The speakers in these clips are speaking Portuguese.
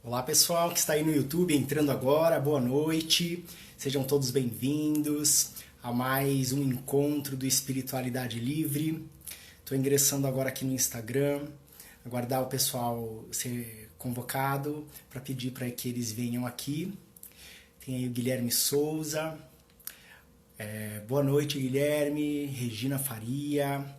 Olá pessoal que está aí no YouTube entrando agora, boa noite, sejam todos bem-vindos a mais um encontro do Espiritualidade Livre. Estou ingressando agora aqui no Instagram, aguardar o pessoal ser convocado para pedir para que eles venham aqui. Tem aí o Guilherme Souza, boa noite Guilherme, Regina Faria.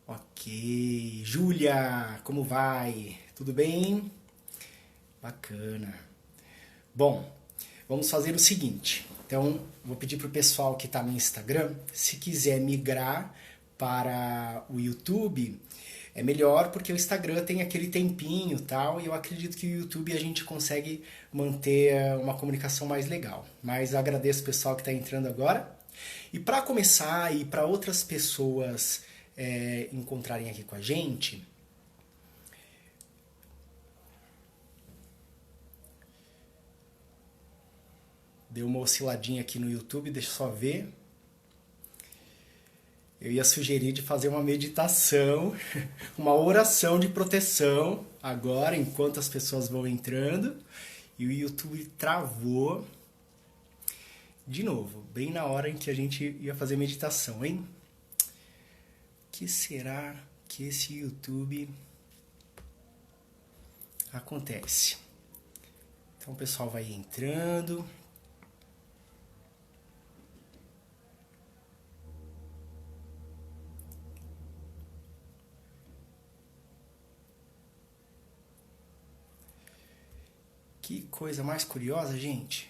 Ok, Júlia, como vai? Tudo bem? Bacana. Bom, vamos fazer o seguinte. Então, vou pedir para o pessoal que está no Instagram, se quiser migrar para o YouTube, é melhor porque o Instagram tem aquele tempinho e tal, e eu acredito que o YouTube a gente consegue manter uma comunicação mais legal. Mas eu agradeço o pessoal que está entrando agora. E para começar, e para outras pessoas encontrarem aqui com a gente, deu uma osciladinha aqui no YouTube, deixa eu só ver. Eu ia sugerir de fazer uma meditação, uma oração de proteção agora, enquanto as pessoas vão entrando. E o YouTube travou de novo, bem na hora em que a gente ia fazer meditação, hein? O que será que esse YouTube acontece? Então o pessoal vai entrando. Que coisa mais curiosa, gente.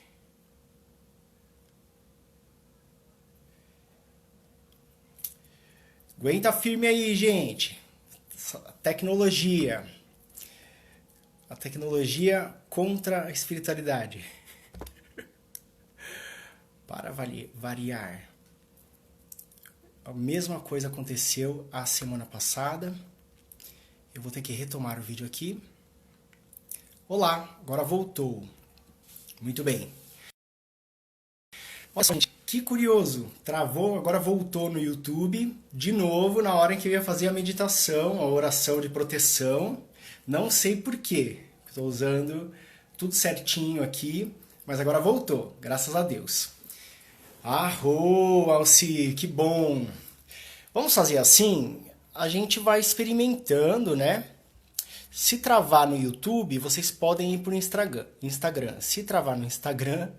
Aguenta firme aí, gente. Tecnologia. A tecnologia contra a espiritualidade. Para variar. A mesma coisa aconteceu a semana passada. Eu vou ter que retomar o vídeo aqui. Olá, agora voltou. Muito bem. Nossa, gente, que curioso. Travou, agora voltou no YouTube. De novo, na hora em que eu ia fazer a meditação, a oração de proteção. Não sei porquê. Estou usando tudo certinho aqui, mas agora voltou, graças a Deus. Arro, Alci, que bom. Vamos fazer assim? A gente vai experimentando, né? Se travar no YouTube, vocês podem ir para o Instagram. Se travar no Instagram,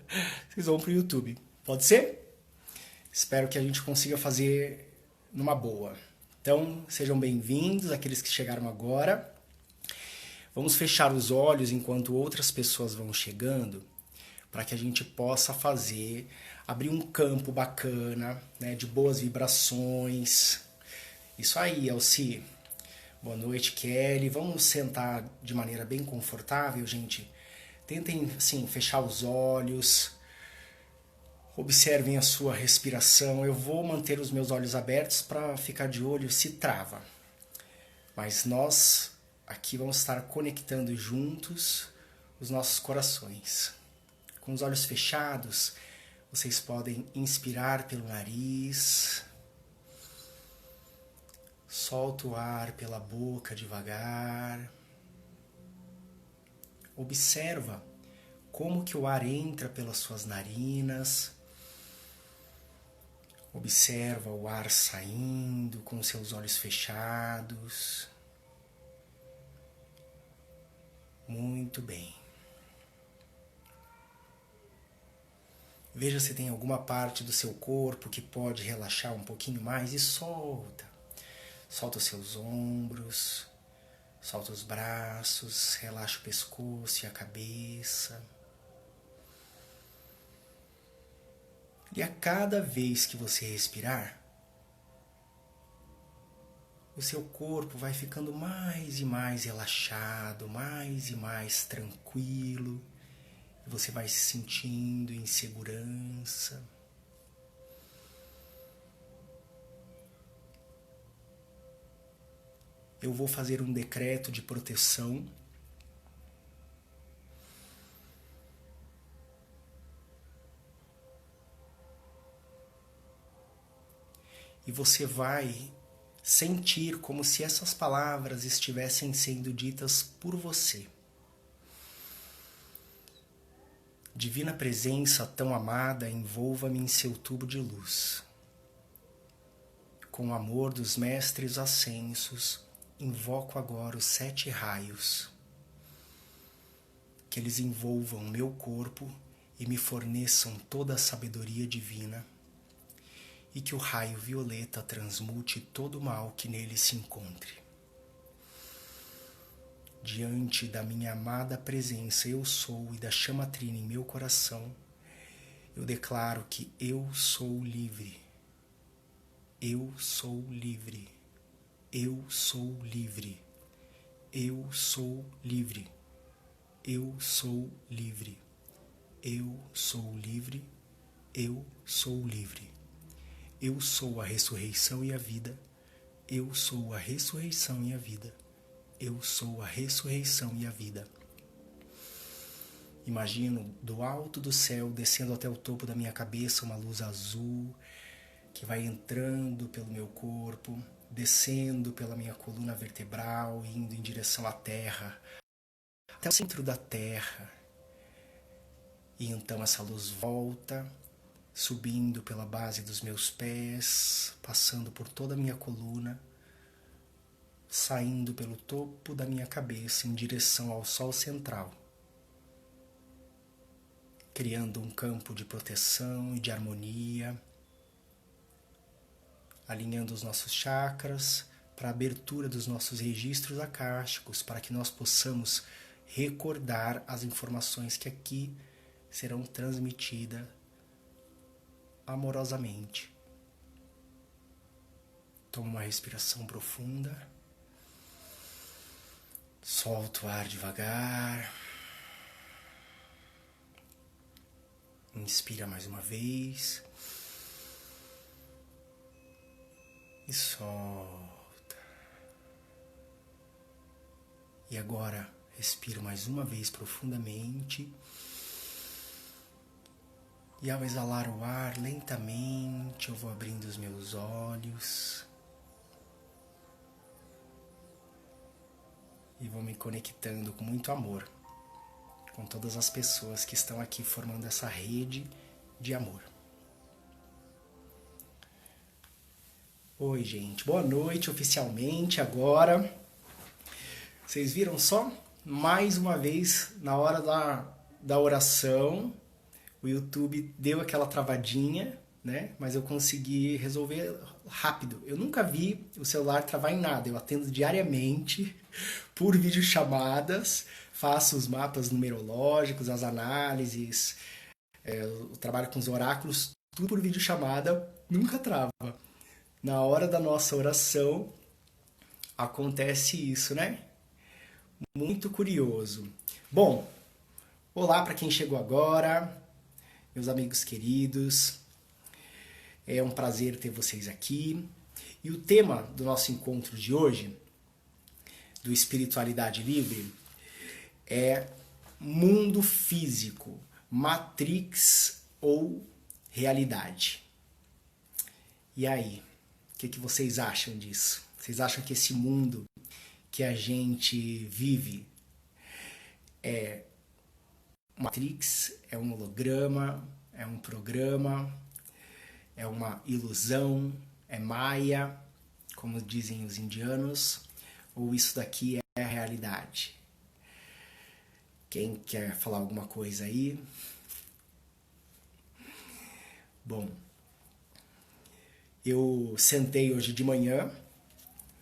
vocês vão para o YouTube. Pode ser? Espero que a gente consiga fazer numa boa. Então, sejam bem-vindos, aqueles que chegaram agora. Vamos fechar os olhos enquanto outras pessoas vão chegando, para que a gente possa abrir um campo bacana, né, de boas vibrações. Isso aí, Alci. Boa noite, Kelly. Vamos sentar de maneira bem confortável, gente. Tentem, assim, fechar os olhos. Observem a sua respiração. Eu vou manter os meus olhos abertos para ficar de olho se trava. Mas nós aqui vamos estar conectando juntos os nossos corações. Com os olhos fechados, vocês podem inspirar pelo nariz. Solta o ar pela boca devagar. Observa como que o ar entra pelas suas narinas. Observa o ar saindo com seus olhos fechados. Muito bem. Veja se tem alguma parte do seu corpo que pode relaxar um pouquinho mais e solta. Solta os seus ombros, solta os braços, relaxa o pescoço e a cabeça. E a cada vez que você respirar, o seu corpo vai ficando mais e mais relaxado, mais e mais tranquilo. E você vai se sentindo em segurança. Eu vou fazer um decreto de proteção. E você vai sentir como se essas palavras estivessem sendo ditas por você. Divina presença tão amada, envolva-me em seu tubo de luz. Com o amor dos mestres ascensos, invoco agora os 7 raios. Que eles envolvam meu corpo e me forneçam toda a sabedoria divina, e que o raio violeta transmute todo o mal que nele se encontre. Diante da minha amada presença eu sou e da chama trina em meu coração, eu declaro que eu sou livre. Eu sou livre. Eu sou livre. Eu sou livre. Eu sou livre. Eu sou livre. Eu sou livre. Eu sou a ressurreição e a vida. Eu sou a ressurreição e a vida. Eu sou a ressurreição e a vida. Imagino do alto do céu, descendo até o topo da minha cabeça, uma luz azul que vai entrando pelo meu corpo, descendo pela minha coluna vertebral, indo em direção à terra, até o centro da terra. E então essa luz volta, subindo pela base dos meus pés, passando por toda a minha coluna, saindo pelo topo da minha cabeça em direção ao Sol central, criando um campo de proteção e de harmonia, alinhando os nossos chakras para a abertura dos nossos registros akáshicos, para que nós possamos recordar as informações que aqui serão transmitidas amorosamente. Toma uma respiração profunda. Solta o ar devagar. Inspira mais uma vez. E solta. E agora respiro mais uma vez profundamente. E ao exalar o ar lentamente, eu vou abrindo os meus olhos. E vou me conectando com muito amor com todas as pessoas que estão aqui formando essa rede de amor. Oi, gente. Boa noite oficialmente agora. Vocês viram só? Mais uma vez, na hora da oração, o YouTube deu aquela travadinha, né? Mas eu consegui resolver rápido. Eu nunca vi o celular travar em nada. Eu atendo diariamente por videochamadas, faço os mapas numerológicos, as análises, eu trabalho com os oráculos, tudo por videochamada, nunca trava. Na hora da nossa oração acontece isso, né? Muito curioso. Bom, olá para quem chegou agora, meus amigos queridos. É um prazer ter vocês aqui. E o tema do nosso encontro de hoje, do Espiritualidade Livre, é mundo físico, Matrix ou realidade. E aí, o que vocês acham disso? Vocês acham que esse mundo que a gente vive é Matrix, é um holograma, é um programa, é uma ilusão, é Maia, como dizem os indianos, ou isso daqui é a realidade? Quem quer falar alguma coisa aí? Bom, eu sentei hoje de manhã,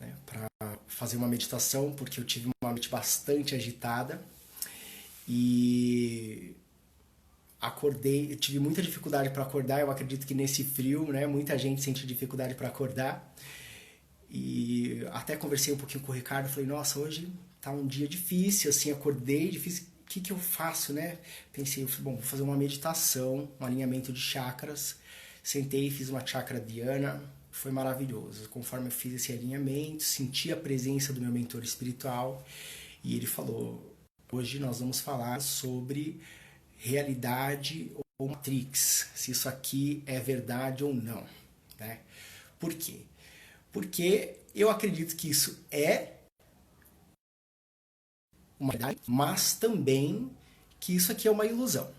né, para fazer uma meditação, porque eu tive uma noite bastante agitada e acordei, eu tive muita dificuldade para acordar. Eu acredito que nesse frio, né, muita gente sente dificuldade para acordar. E até conversei um pouquinho com o Ricardo, falei, nossa, hoje tá um dia difícil, assim, acordei, difícil, o que eu faço, né? Pensei, bom, vou fazer uma meditação, um alinhamento de chakras. Sentei e fiz uma chakra dhyana, foi maravilhoso. Conforme eu fiz esse alinhamento, senti a presença do meu mentor espiritual e ele falou, hoje nós vamos falar sobre realidade ou Matrix, se isso aqui é verdade ou não, né? Por quê? Porque eu acredito que isso é uma verdade, mas também que isso aqui é uma ilusão,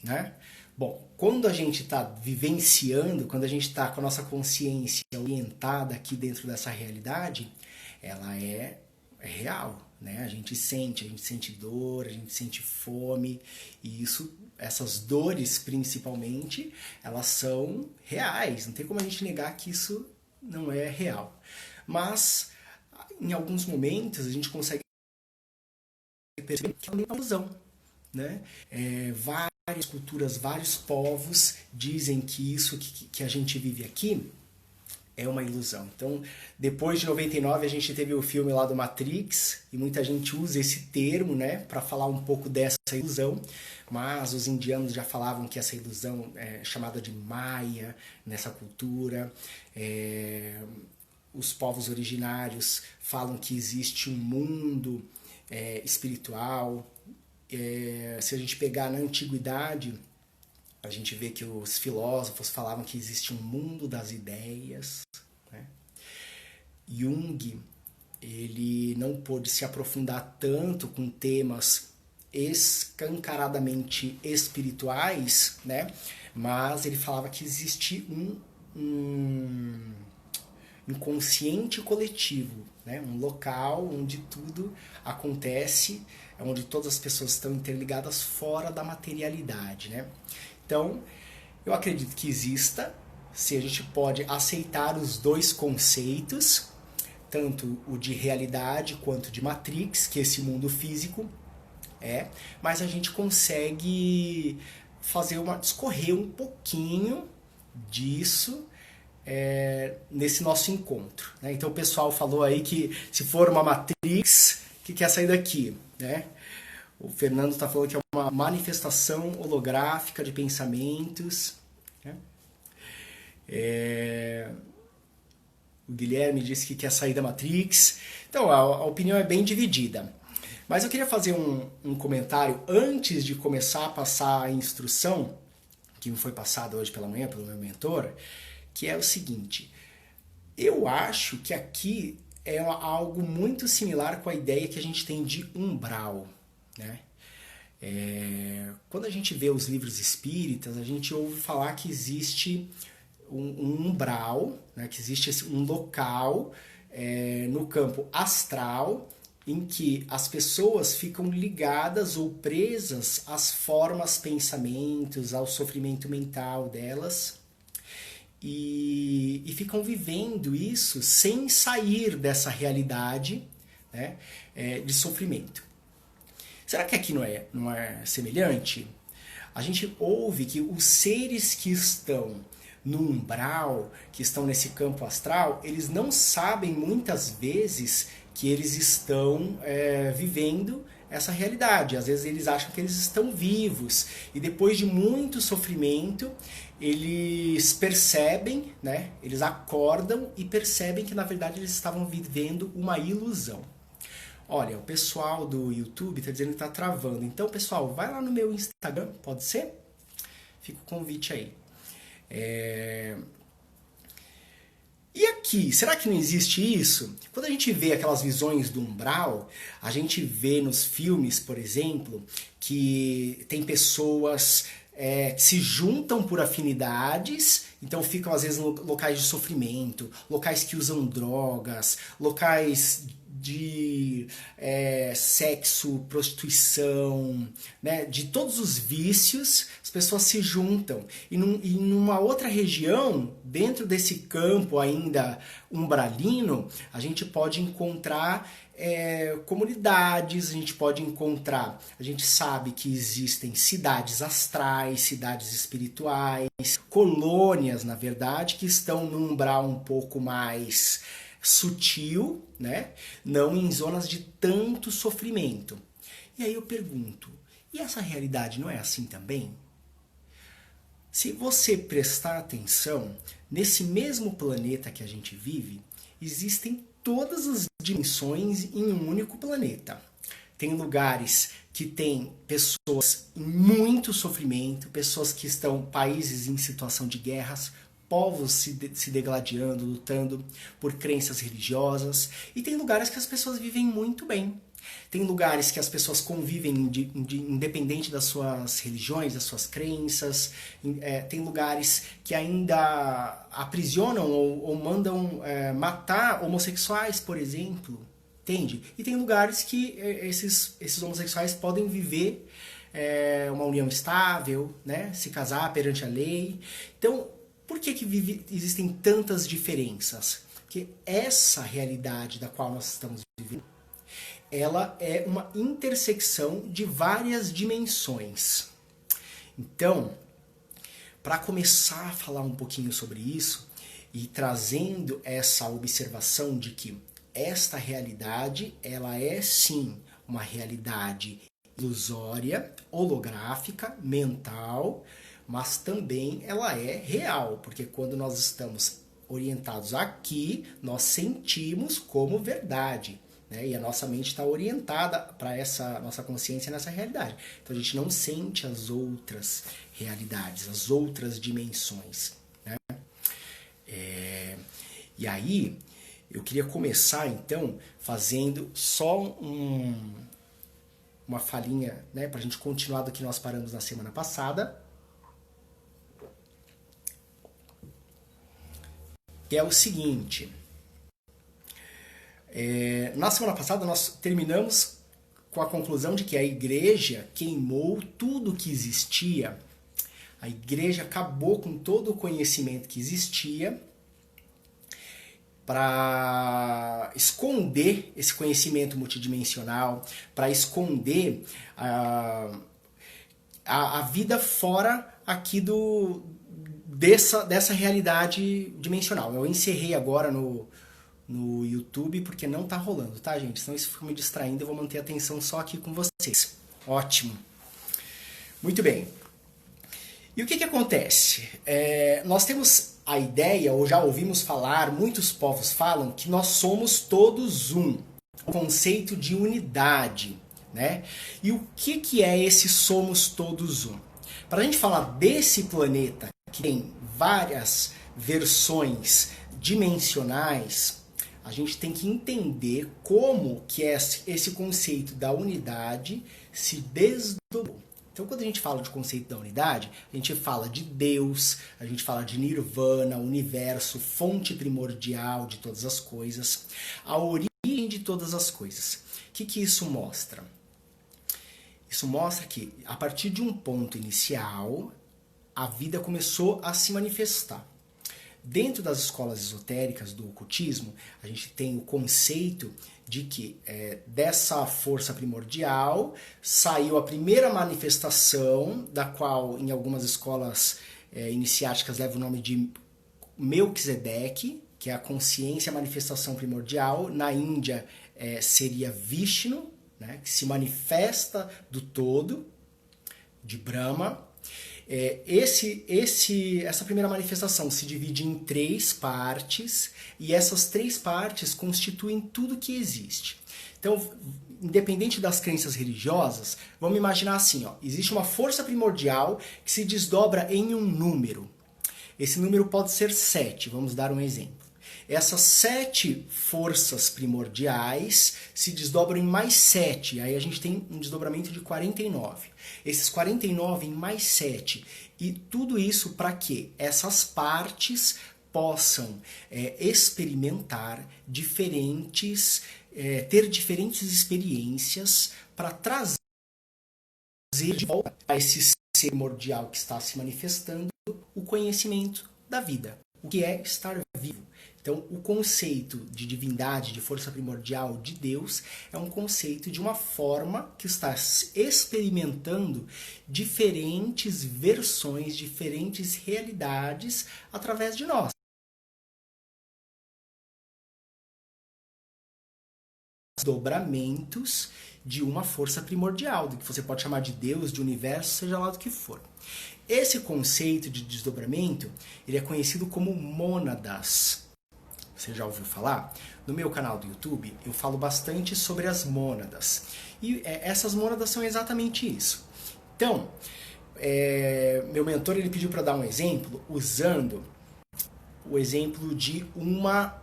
né? Bom, quando a gente está vivenciando, quando a gente está com a nossa consciência orientada aqui dentro dessa realidade, ela é real, né? A gente sente dor, a gente sente fome, e essas dores principalmente, elas são reais. Não tem como a gente negar que isso não é real. Mas em alguns momentos a gente consegue perceber que é uma ilusão, né? Várias culturas, vários povos dizem que isso que a gente vive aqui é uma ilusão. Então, depois de 99, a gente teve o filme lá do Matrix, e muita gente usa esse termo, né, para falar um pouco dessa ilusão, mas os indianos já falavam que essa ilusão é chamada de Maya, nessa cultura. Os povos originários falam que existe um mundo espiritual. Se a gente pegar na antiguidade, a gente vê que os filósofos falavam que existe um mundo das ideias, né? Jung, ele não pôde se aprofundar tanto com temas escancaradamente espirituais, né? Mas ele falava que existe um inconsciente coletivo, né? Um local onde tudo acontece, onde todas as pessoas estão interligadas fora da materialidade, né? Então, eu acredito que exista, se a gente pode aceitar os dois conceitos, tanto o de realidade quanto de Matrix, que esse mundo físico mas a gente consegue discorrer um pouquinho disso nesse nosso encontro, né? Então o pessoal falou aí que se for uma Matrix, que quer sair daqui, né? O Fernando está falando que é uma manifestação holográfica de pensamentos, né? O Guilherme disse que quer sair da Matrix. Então a opinião é bem dividida. Mas eu queria fazer um comentário antes de começar a passar a instrução que me foi passada hoje pela manhã pelo meu mentor, que é o seguinte: eu acho que aqui é algo muito similar com a ideia que a gente tem de umbral, né? Quando a gente vê os livros espíritas, a gente ouve falar que existe um umbral, né? Que existe um local no campo astral em que as pessoas ficam ligadas ou presas às formas, pensamentos, ao sofrimento mental delas, e ficam vivendo isso sem sair dessa realidade, né, de sofrimento. Será que aqui não é semelhante? A gente ouve que os seres que estão no umbral, que estão nesse campo astral, eles não sabem muitas vezes que eles estão vivendo essa realidade. Às vezes eles acham que eles estão vivos, e depois de muito sofrimento eles percebem, né? Eles acordam e percebem que na verdade eles estavam vivendo uma ilusão. Olha, o pessoal do YouTube está dizendo que está travando. Então, pessoal, vai lá no meu Instagram, pode ser? Fica o convite aí. E aqui, será que não existe isso? Quando a gente vê aquelas visões do umbral, a gente vê nos filmes, por exemplo, que tem pessoas que se juntam por afinidades, então ficam às vezes em locais de sofrimento, locais que usam drogas, locais de sexo, prostituição, né? De todos os vícios, as pessoas se juntam. E numa outra região, dentro desse campo ainda umbralino, a gente pode encontrar comunidades, a gente sabe que existem cidades astrais, cidades espirituais, colônias, na verdade, que estão num umbral um pouco mais sutil, né? Não em zonas de tanto sofrimento. E aí eu pergunto, e essa realidade não é assim também? Se você prestar atenção, nesse mesmo planeta que a gente vive, existem todas as dimensões em um único planeta. Tem lugares que tem pessoas em muito sofrimento, pessoas que estão, países em situação de guerras, povos se degladiando, lutando por crenças religiosas, e tem lugares que as pessoas vivem muito bem. Tem lugares que as pessoas convivem independente das suas religiões, das suas crenças. Tem lugares que ainda aprisionam ou mandam matar homossexuais, por exemplo. Entende? E tem lugares que esses homossexuais podem viver uma união estável, né? Se casar perante a lei. Então, por que existem tantas diferenças? Porque essa realidade da qual nós estamos vivendo, ela é uma intersecção de várias dimensões. Então, para começar a falar um pouquinho sobre isso e trazendo essa observação de que esta realidade, ela é sim uma realidade ilusória, holográfica, mental, mas também ela é real, porque quando nós estamos orientados aqui, nós sentimos como verdade. Né? E a nossa mente está orientada para essa nossa consciência nessa realidade. Então a gente não sente as outras realidades, as outras dimensões. Né? E aí eu queria começar então fazendo só uma falinha, né, para a gente continuar do que nós paramos na semana passada. Que é o seguinte. Na semana passada nós terminamos com a conclusão de que a igreja queimou tudo que existia. A igreja acabou com todo o conhecimento que existia para esconder esse conhecimento multidimensional, para esconder a vida fora aqui dessa realidade dimensional. Eu encerrei agora no YouTube porque não tá rolando, tá, gente? Senão isso fica me distraindo, eu vou manter a atenção só aqui com vocês. Ótimo. Muito bem. E o que acontece? Nós temos a ideia, ou já ouvimos falar, muitos povos falam que nós somos todos um. O conceito de unidade, né? E o que é esse somos todos um? Para a gente falar desse planeta que tem várias versões dimensionais, a gente tem que entender como que esse conceito da unidade se desdobrou. Então, quando a gente fala de conceito da unidade, a gente fala de Deus, a gente fala de Nirvana, universo, fonte primordial de todas as coisas, a origem de todas as coisas. O que isso mostra? Isso mostra que, a partir de um ponto inicial, a vida começou a se manifestar. Dentro das escolas esotéricas do ocultismo, a gente tem o conceito de que dessa força primordial saiu a primeira manifestação, da qual em algumas escolas iniciáticas leva o nome de Melquisedeque, que é a consciência, a manifestação primordial. Na Índia seria Vishnu, né, que se manifesta do todo, de Brahma. Essa primeira manifestação se divide em 3 partes, e essas 3 partes constituem tudo que existe. Então, independente das crenças religiosas, vamos imaginar assim, ó, existe uma força primordial que se desdobra em um número. Esse número pode ser 7, vamos dar um exemplo. Essas 7 forças primordiais se desdobram em mais 7, aí a gente tem um desdobramento de 49. Esses 49 em mais 7, e tudo isso para que essas partes possam experimentar diferentes, ter diferentes experiências para trazer de volta a esse ser primordial que está se manifestando o conhecimento da vida, o que é estar vivo. Então, o conceito de divindade, de força primordial, de Deus, é um conceito de uma forma que está experimentando diferentes versões, diferentes realidades através de nós. Desdobramentos de uma força primordial, do que você pode chamar de Deus, de universo, seja lá do que for. Esse conceito de desdobramento, ele é conhecido como mônadas. Você já ouviu falar? No meu canal do YouTube, eu falo bastante sobre as mônadas. E essas mônadas são exatamente isso. Então, meu mentor ele pediu para dar um exemplo usando o exemplo de uma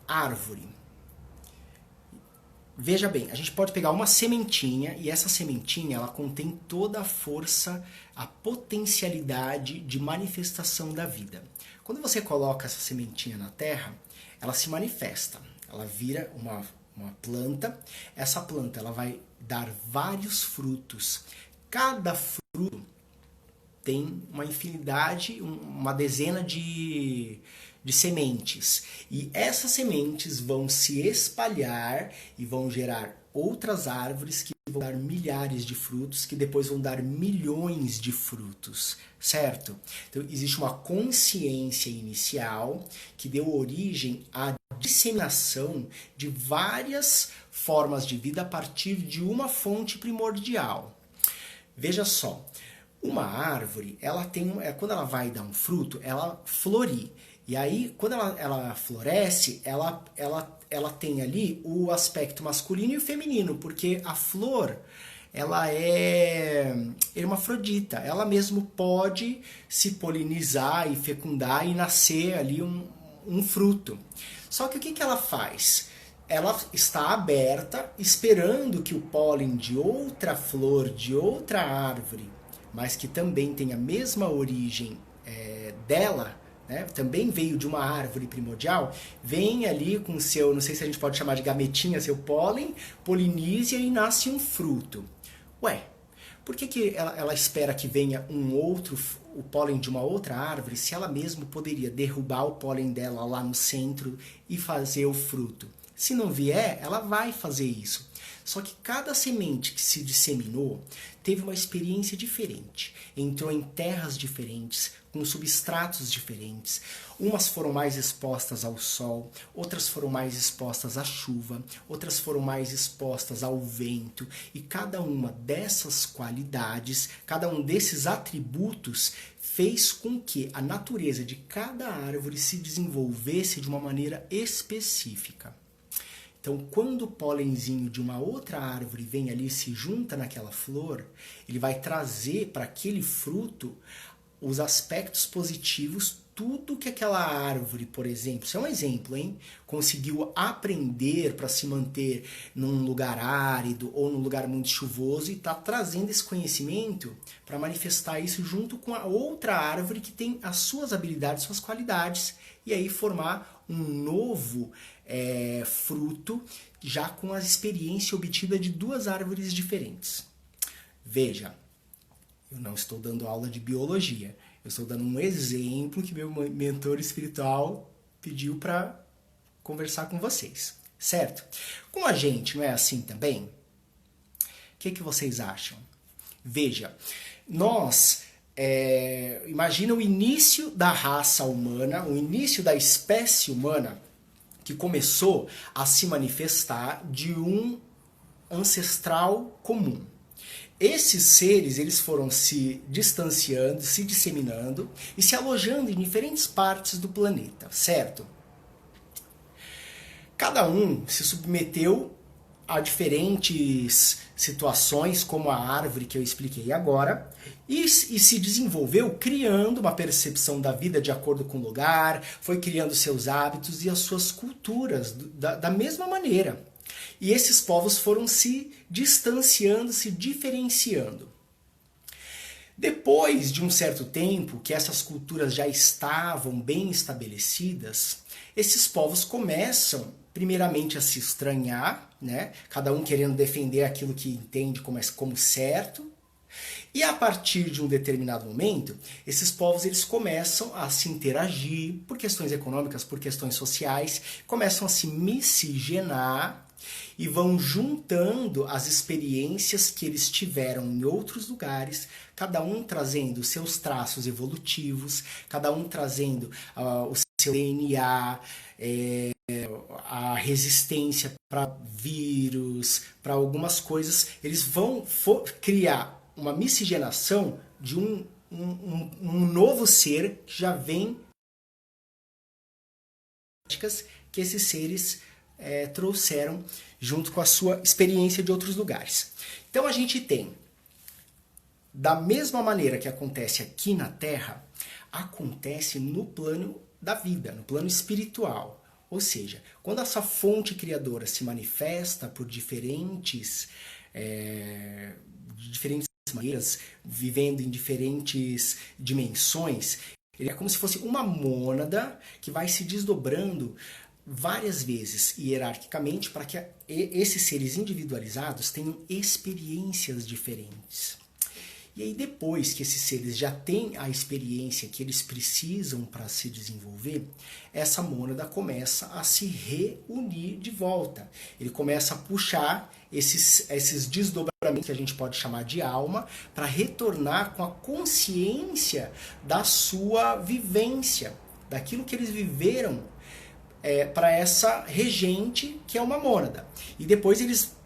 árvore. Veja bem, a gente pode pegar uma sementinha e essa sementinha ela contém toda a força, a potencialidade de manifestação da vida. Quando você coloca essa sementinha na terra, ela se manifesta, ela vira uma planta. Essa planta ela vai dar vários frutos. Cada fruto tem uma infinidade, uma dezena de sementes. E essas sementes vão se espalhar e vão gerar outras árvores que vão dar milhares de frutos, que depois vão dar milhões de frutos, certo? Então existe uma consciência inicial que deu origem à disseminação de várias formas de vida a partir de uma fonte primordial. Veja só, uma árvore, ela tem, quando ela vai dar um fruto, ela flori. E aí, quando ela floresce, ela tem ali o aspecto masculino e o feminino, porque a flor, ela é hermafrodita, ela mesmo pode se polinizar e fecundar e nascer ali um fruto. Só que o que ela faz? Ela está aberta, esperando que o pólen de outra flor, de outra árvore, mas que também tem a mesma origem dela, né, também veio de uma árvore primordial, vem ali com seu, não sei se a gente pode chamar de gametinha, seu pólen, poliniza e nasce um fruto. Ué, por que ela espera que venha o pólen de uma outra árvore, se ela mesma poderia derrubar o pólen dela lá no centro e fazer o fruto? Se não vier, ela vai fazer isso. Só que cada semente que se disseminou teve uma experiência diferente. Entrou em terras diferentes, com substratos diferentes. Umas foram mais expostas ao sol, outras foram mais expostas à chuva, outras foram mais expostas ao vento. E cada uma dessas qualidades, cada um desses atributos fez com que a natureza de cada árvore se desenvolvesse de uma maneira específica. Então, quando o pólenzinho de uma outra árvore vem ali e se junta naquela flor, ele vai trazer para aquele fruto os aspectos positivos, tudo que aquela árvore, por exemplo, isso é um exemplo, hein? Conseguiu aprender para se manter num lugar árido ou num lugar muito chuvoso e está trazendo esse conhecimento para manifestar isso junto com a outra árvore que tem as suas habilidades, suas qualidades, e aí formar um novo fruto já com a experiência obtida de duas árvores diferentes. Veja, eu não estou dando aula de biologia, eu estou dando um exemplo que meu mentor espiritual pediu para conversar com vocês, certo? Com a gente não é assim também? O que vocês acham? Veja, nós... imagina o início da raça humana, o início da espécie humana que começou a se manifestar de um ancestral comum. Esses seres eles foram se distanciando, se disseminando e se alojando em diferentes partes do planeta, certo? Cada um se submeteu a diferentes situações, como a árvore que eu expliquei agora, e se desenvolveu criando uma percepção da vida de acordo com o lugar, foi criando seus hábitos e as suas culturas da mesma maneira. E esses povos foram se distanciando, se diferenciando. Depois de um certo tempo, que essas culturas já estavam bem estabelecidas, esses povos começam primeiramente a se estranhar, né? Cada um querendo defender aquilo que entende como certo. E a partir de um determinado momento, esses povos eles começam a se interagir por questões econômicas, por questões sociais, começam a se miscigenar e vão juntando as experiências que eles tiveram em outros lugares, cada um trazendo seus traços evolutivos, cada um trazendo o seu DNA, a resistência para vírus, para algumas coisas. Eles vão criar uma miscigenação de um novo ser que já vem que esses seres trouxeram junto com a sua experiência de outros lugares. Então a gente tem, da mesma maneira que acontece aqui na Terra, acontece no plano da vida, no plano espiritual. Ou seja, quando essa fonte criadora se manifesta por diferentes maneiras, vivendo em diferentes dimensões, ele é como se fosse uma mônada que vai se desdobrando várias vezes hierarquicamente para que esses seres individualizados tenham experiências diferentes. E aí depois que esses seres já têm a experiência que eles precisam para se desenvolver, essa mônada começa a se reunir de volta. Ele começa a puxar esses desdobramentos que a gente pode chamar de alma para retornar com a consciência da sua vivência, daquilo que eles viveram para essa regente que é uma mônada. E depois eles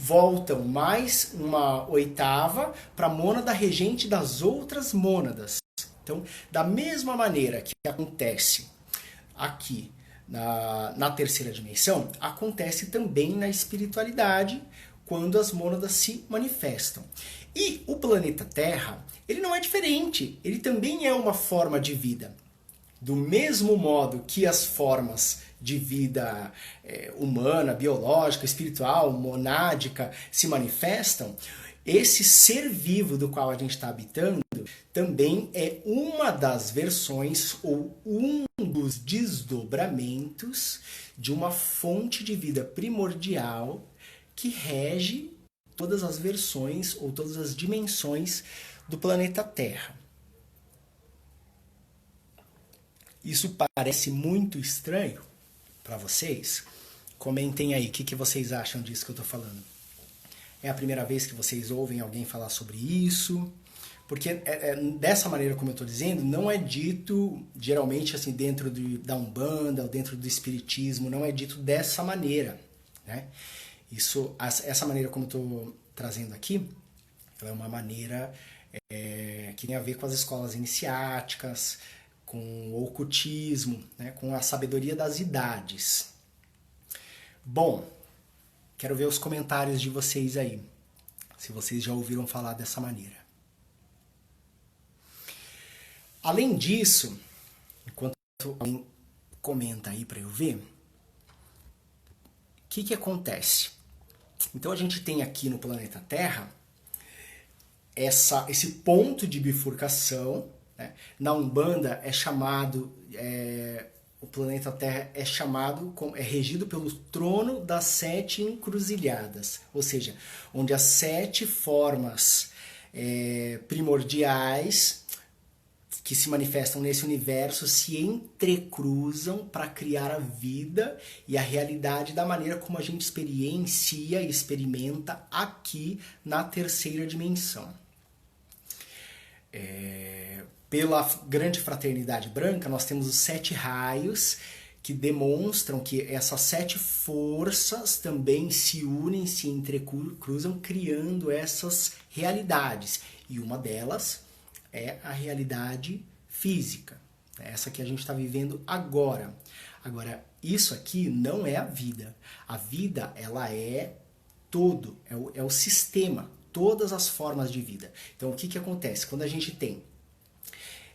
voltam mais uma oitava para a mônada regente das outras mônadas. Então, da mesma maneira que acontece aqui na terceira dimensão, acontece também na espiritualidade quando as mônadas se manifestam. E o planeta Terra, ele não é diferente, ele também é uma forma de vida. Do mesmo modo que as formas de vida humana, biológica, espiritual, monádica se manifestam, esse ser vivo do qual a gente está habitando também é uma das versões ou um dos desdobramentos de uma fonte de vida primordial que rege todas as versões ou todas as dimensões do planeta Terra. Isso parece muito estranho para vocês? Comentem aí, o que vocês acham disso que eu estou falando? É a primeira vez que vocês ouvem alguém falar sobre isso? Porque dessa maneira, como eu estou dizendo, não é dito, geralmente, assim, dentro da Umbanda ou dentro do Espiritismo, não é dito dessa maneira, né? Essa maneira como eu estou trazendo aqui, ela é uma maneira que tem a ver com as escolas iniciáticas, com o ocultismo, né, com a sabedoria das idades. Bom, quero ver os comentários de vocês aí, se vocês já ouviram falar dessa maneira. Além disso, enquanto alguém comenta aí para eu ver, o que acontece? Então a gente tem aqui no planeta Terra esse ponto de bifurcação. Na Umbanda é chamado, o planeta Terra é regido pelo trono das 7 encruzilhadas, ou seja, onde as 7 formas primordiais que se manifestam nesse universo se entrecruzam para criar a vida e a realidade da maneira como a gente experiencia e experimenta aqui na terceira dimensão. Pela grande fraternidade branca, nós temos os 7 raios que demonstram que essas 7 forças também se unem, se entrecruzam, criando essas realidades. E uma delas é a realidade física, essa que a gente está vivendo agora. Agora, isso aqui não é a vida. A vida, ela é todo, é o sistema, todas as formas de vida. Então, o que acontece? Quando a gente tem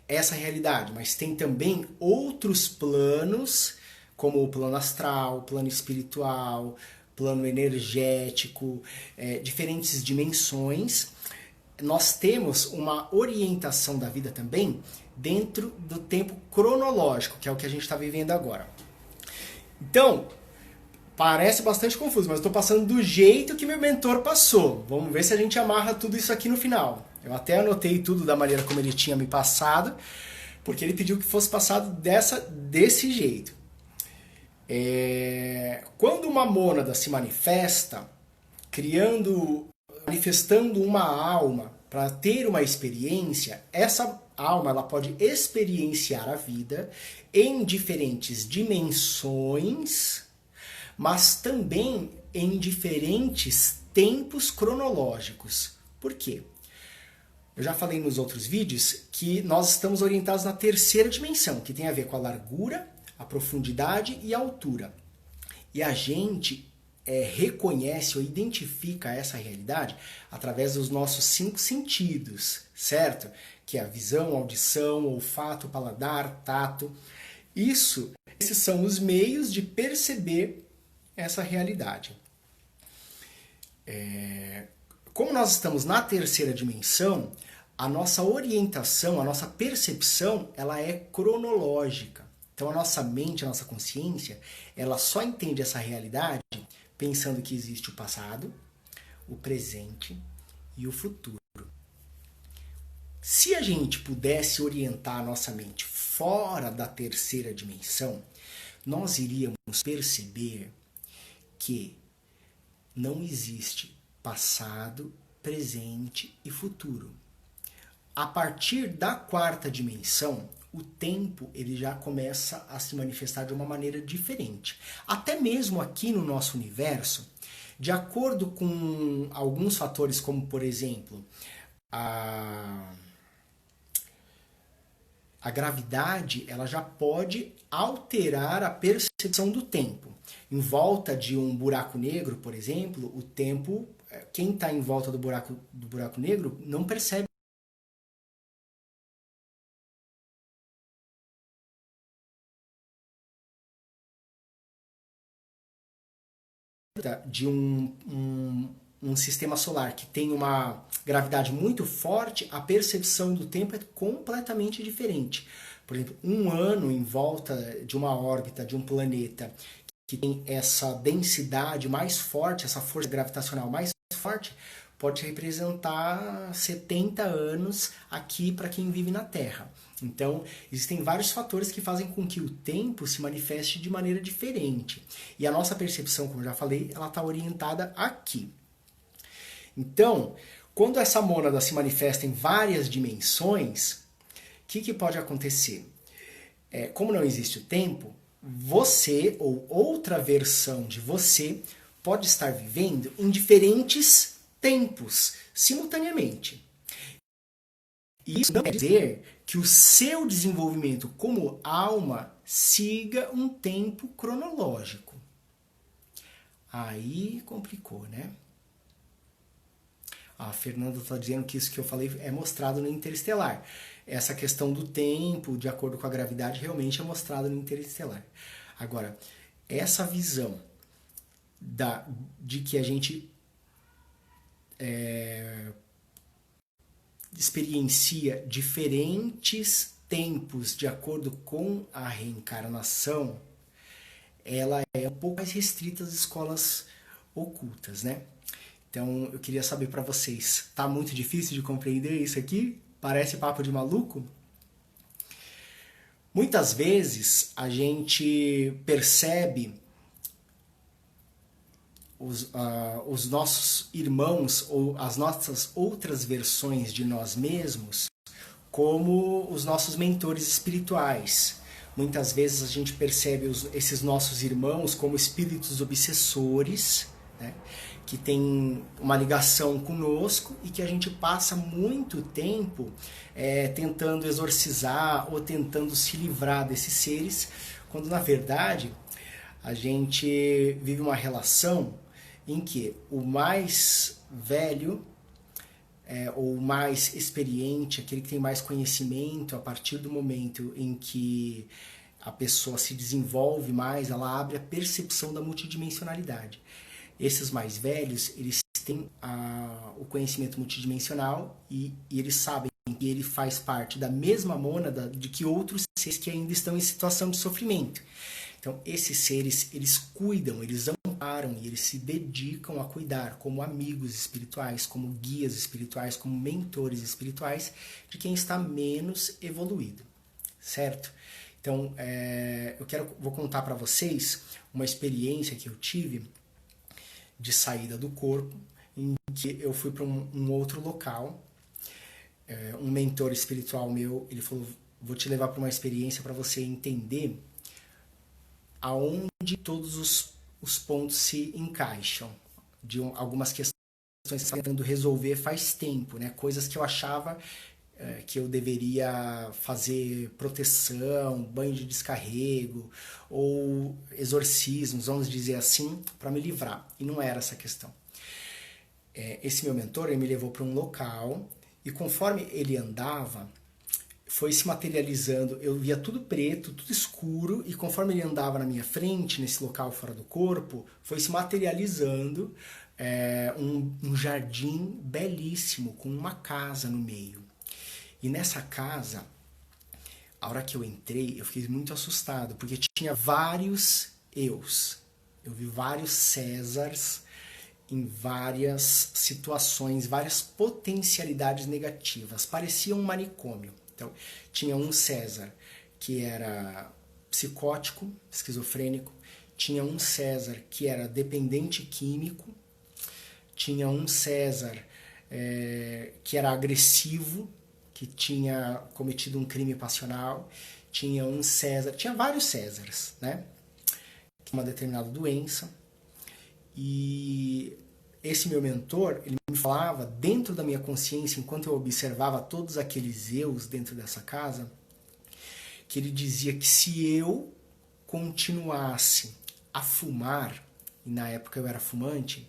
essa realidade, mas tem também outros planos, como o plano astral, o plano espiritual, plano energético, diferentes dimensões. Nós temos uma orientação da vida também dentro do tempo cronológico, que é o que a gente está vivendo agora. Então, parece bastante confuso, mas eu estou passando do jeito que meu mentor passou. Vamos ver se a gente amarra tudo isso aqui no final. Eu até anotei tudo da maneira como ele tinha me passado, porque ele pediu que fosse passado desse jeito. Quando uma mônada se manifesta, manifestando uma alma para ter uma experiência, essa alma ela pode experienciar a vida em diferentes dimensões, mas também em diferentes tempos cronológicos. Por quê? Eu já falei nos outros vídeos que nós estamos orientados na terceira dimensão, que tem a ver com a largura, a profundidade e a altura. E a gente reconhece ou identifica essa realidade através dos nossos 5 sentidos, certo? Que é a visão, audição, olfato, paladar, tato. Esses são os meios de perceber essa realidade. Como nós estamos na terceira dimensão, a nossa orientação, a nossa percepção, ela é cronológica. Então a nossa mente, a nossa consciência, ela só entende essa realidade pensando que existe o passado, o presente e o futuro. Se a gente pudesse orientar a nossa mente fora da terceira dimensão, nós iríamos perceber que não existe passado, presente e futuro. A partir da quarta dimensão, o tempo ele já começa a se manifestar de uma maneira diferente. Até mesmo aqui no nosso universo, de acordo com alguns fatores, como por exemplo, a gravidade, ela já pode alterar a percepção do tempo. Em volta de um buraco negro, por exemplo, o tempo, quem está em volta do buraco negro não percebe de um sistema solar que tem uma gravidade muito forte, a percepção do tempo é completamente diferente. Por exemplo, um ano em volta de uma órbita de um planeta que tem essa densidade mais forte, essa força gravitacional mais forte, pode representar 70 anos aqui para quem vive na Terra. Então, existem vários fatores que fazem com que o tempo se manifeste de maneira diferente. E a nossa percepção, como eu já falei, ela está orientada aqui. Então, quando essa mônada se manifesta em várias dimensões, o que pode acontecer? Como não existe o tempo, você ou outra versão de você pode estar vivendo em diferentes tempos, simultaneamente. E isso não quer dizer que o seu desenvolvimento como alma siga um tempo cronológico. Aí complicou, né? A Fernanda está dizendo que isso que eu falei é mostrado no Interestelar. Essa questão do tempo, de acordo com a gravidade, realmente é mostrada no Interestelar. Agora, essa visão de que a gente experiencia diferentes tempos de acordo com a reencarnação, ela é um pouco mais restrita às escolas ocultas, né? Então eu queria saber para vocês, tá muito difícil de compreender isso aqui? Parece papo de maluco? Muitas vezes a gente percebe os nossos irmãos ou as nossas outras versões de nós mesmos como os nossos mentores espirituais. Muitas vezes a gente percebe esses nossos irmãos como espíritos obsessores, né, que tem uma ligação conosco e que a gente passa muito tempo tentando exorcizar ou tentando se livrar desses seres, quando na verdade a gente vive uma relação em que o mais velho ou mais experiente, aquele que tem mais conhecimento, a partir do momento em que a pessoa se desenvolve mais, ela abre a percepção da multidimensionalidade. Esses mais velhos, eles têm o conhecimento multidimensional e eles sabem que ele faz parte da mesma mônada de que outros seres que ainda estão em situação de sofrimento. Então, esses seres, eles cuidam, eles amparam e eles se dedicam a cuidar como amigos espirituais, como guias espirituais, como mentores espirituais de quem está menos evoluído, certo? Então, vou contar para vocês uma experiência que eu tive de saída do corpo, em que eu fui para um outro local. Um mentor espiritual meu, ele falou, vou te levar para uma experiência para você entender aonde todos os pontos se encaixam, de algumas questões que você está tentando resolver faz tempo, né? Coisas que eu achava que eu deveria fazer proteção, banho de descarrego ou exorcismos, vamos dizer assim, para me livrar. E não era essa questão. Esse meu mentor, ele me levou para um local e conforme ele andava, foi se materializando. Eu via tudo preto, tudo escuro, e conforme ele andava na minha frente, nesse local fora do corpo, foi se materializando um jardim belíssimo, com uma casa no meio. E nessa casa, a hora que eu entrei, eu fiquei muito assustado, porque tinha vários eus. Eu vi vários Césars em várias situações, várias potencialidades negativas. Parecia um manicômio. Então, tinha um César que era psicótico, esquizofrênico, tinha um César que era dependente químico, tinha um César que era agressivo, que tinha cometido um crime passional, tinha um César, tinha vários Césares, né? Uma determinada doença. E esse meu mentor, ele me falava, dentro da minha consciência, enquanto eu observava todos aqueles eus dentro dessa casa, que ele dizia que se eu continuasse a fumar, e na época eu era fumante,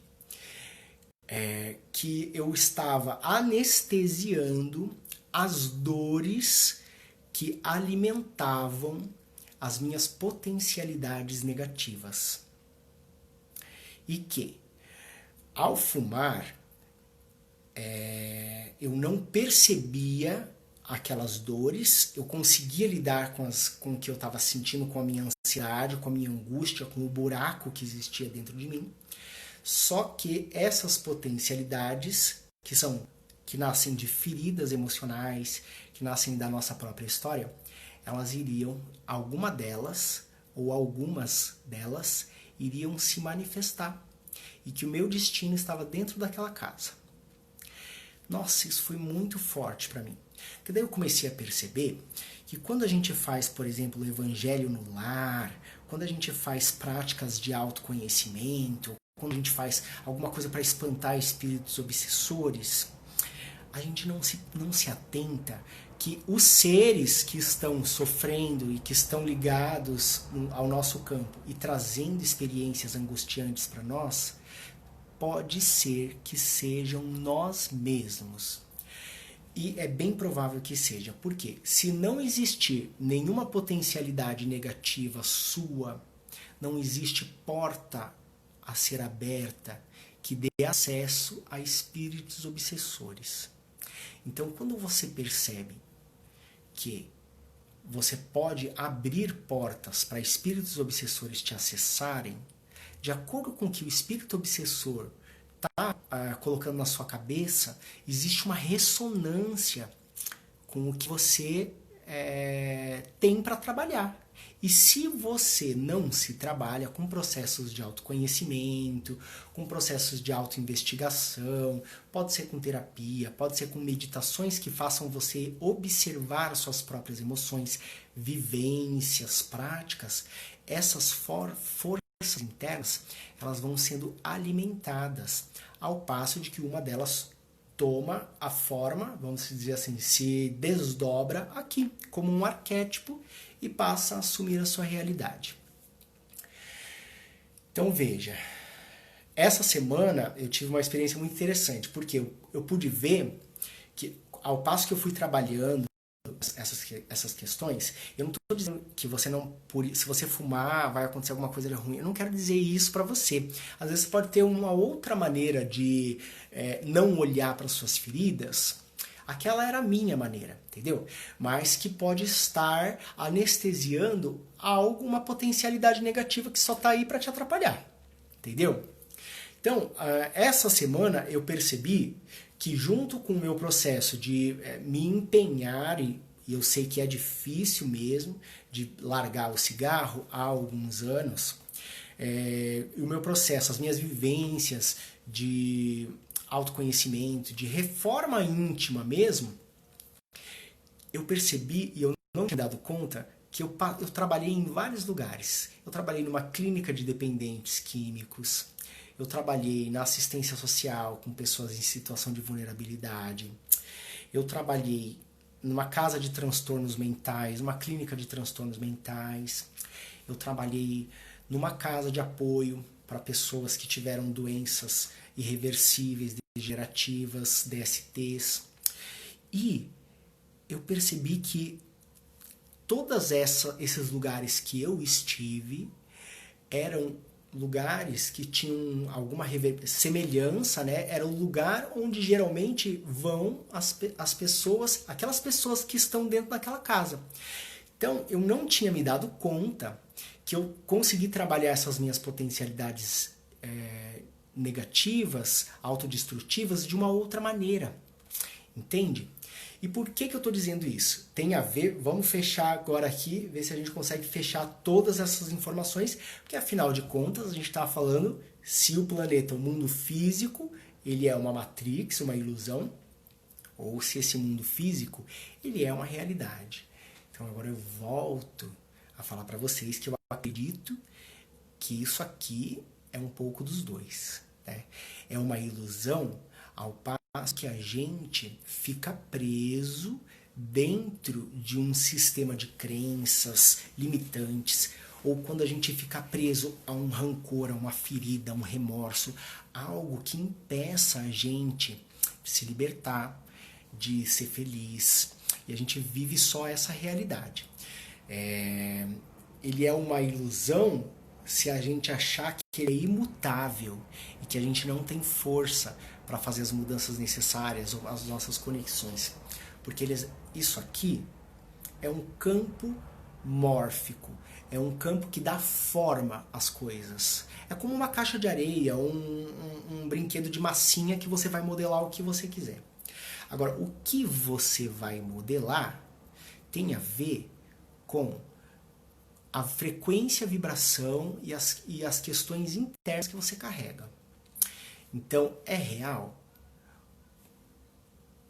que eu estava anestesiando as dores que alimentavam as minhas potencialidades negativas. E que, ao fumar, eu não percebia aquelas dores, eu conseguia lidar com o que eu estava sentindo, com a minha ansiedade, com a minha angústia, com o buraco que existia dentro de mim. Só que essas potencialidades, que nascem de feridas emocionais, que nascem da nossa própria história, elas iriam, algumas delas, iriam se manifestar. E que o meu destino estava dentro daquela casa. Nossa, isso foi muito forte para mim. Porque daí eu comecei a perceber que quando a gente faz, por exemplo, o evangelho no lar, quando a gente faz práticas de autoconhecimento, quando a gente faz alguma coisa para espantar espíritos obsessores, a gente não se atenta que os seres que estão sofrendo e que estão ligados ao nosso campo e trazendo experiências angustiantes para nós, pode ser que sejam nós mesmos. E é bem provável que seja. Por quê? Se não existir nenhuma potencialidade negativa sua, não existe porta a ser aberta que dê acesso a espíritos obsessores. Então, quando você percebe que você pode abrir portas para espíritos obsessores te acessarem, de acordo com o que o espírito obsessor está colocando na sua cabeça, existe uma ressonância com o que você tem para trabalhar. E se você não se trabalha com processos de autoconhecimento, com processos de autoinvestigação, pode ser com terapia, pode ser com meditações que façam você observar suas próprias emoções, vivências, práticas, essas forças internas, elas vão sendo alimentadas, ao passo de que uma delas toma a forma, vamos dizer assim, se desdobra aqui, como um arquétipo, e passa a assumir a sua realidade. Então veja, essa semana eu tive uma experiência muito interessante, porque eu pude ver que, ao passo que eu fui trabalhando essas questões, eu não estou dizendo que você não, se você fumar vai acontecer alguma coisa ruim, eu não quero dizer isso para você. Às vezes você pode ter uma outra maneira de não olhar para suas feridas. Aquela era a minha maneira, entendeu? Mas que pode estar anestesiando alguma potencialidade negativa que só está aí para te atrapalhar, entendeu? Então, essa semana eu percebi que, junto com o meu processo de me empenhar, e eu sei que é difícil mesmo, de largar o cigarro há alguns anos, o meu processo, as minhas vivências de autoconhecimento, de reforma íntima mesmo, eu percebi, e eu não tinha dado conta, que eu trabalhei em vários lugares. Eu trabalhei numa clínica de dependentes químicos, eu trabalhei na assistência social com pessoas em situação de vulnerabilidade, eu trabalhei numa casa de transtornos mentais, uma clínica de transtornos mentais, eu trabalhei numa casa de apoio para pessoas que tiveram doenças irreversíveis, degenerativas, DSTs. E eu percebi que esses lugares que eu estive eram lugares que tinham alguma semelhança, né? Era o lugar onde geralmente vão as pessoas, aquelas pessoas que estão dentro daquela casa. Então, eu não tinha me dado conta que eu consegui trabalhar essas minhas potencialidades negativas, autodestrutivas, de uma outra maneira. Entende? E por que eu estou dizendo isso? Tem a ver, vamos fechar agora aqui, ver se a gente consegue fechar todas essas informações, porque afinal de contas a gente está falando se o planeta, o mundo físico, ele é uma matrix, uma ilusão, ou se esse mundo físico, ele é uma realidade. Então agora eu volto a falar para vocês que eu acredito que isso aqui é um pouco dos dois, né? É uma ilusão ao passo que a gente fica preso dentro de um sistema de crenças limitantes, ou quando a gente fica preso a um rancor, a uma ferida, a um remorso, algo que impeça a gente de se libertar, de ser feliz, e a gente vive só essa realidade. Ele é uma ilusão se a gente achar que ele é imutável e que a gente não tem força para fazer as mudanças necessárias ou as nossas conexões. Porque isso aqui é um campo mórfico, é um campo que dá forma às coisas. É como uma caixa de areia, um brinquedo de massinha que você vai modelar o que você quiser. Agora, o que você vai modelar tem a ver com a frequência, a vibração e as questões internas que você carrega. Então, é real?